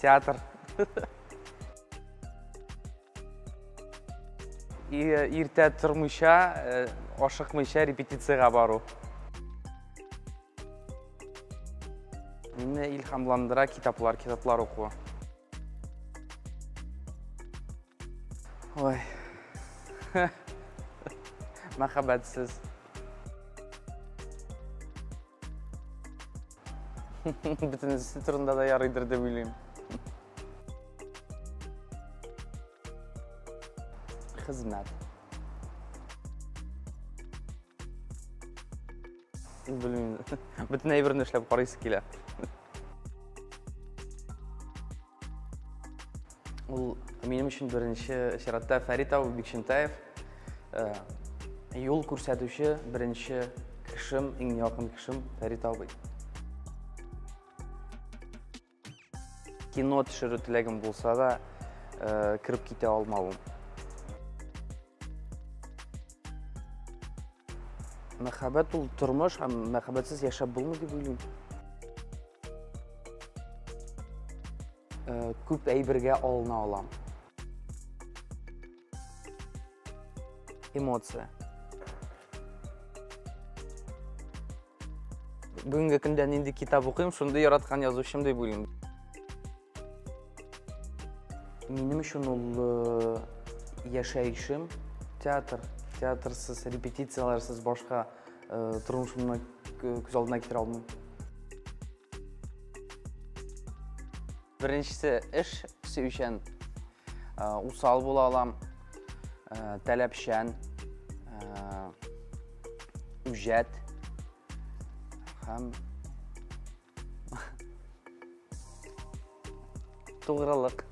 Театр. Иртә тормыйча, ашыкмыйча репетицияга бару. Мине илһамландыра китаплар оқу. Ой. Мәхәббәтсез. Бөтенесе турында да ярыйдыр дип уйлыйм. Хезмәт. Белмим. Бөтен әйберне эшләп карыйсы килә. Ул минем өчен беренче чиратта Фәрит абый Бикчәнтәев, юл күрсәтүче беренче кешем, иң якын кешем Фәрит абый. Кино төшерү теләгем булса да, кирип китә алмавым. Мәхәббәт ул тормыш, һәм мәхәббәтсез яшәп булмый дип уйлыйм. Күп әйбергә алына алам. Эмоция. Бүгенге көндә нинди китап укыйм, шундый яраткан язучым дип уйлыйм. Минем өчен ул яшәешем театр. Театрсыз, репетицияларсыз башка тормышымны күз алдына китерә алмыйм. Беренчесе эш сөючән, усал була алам, таләпчән, үҗәт һәм тугрылык.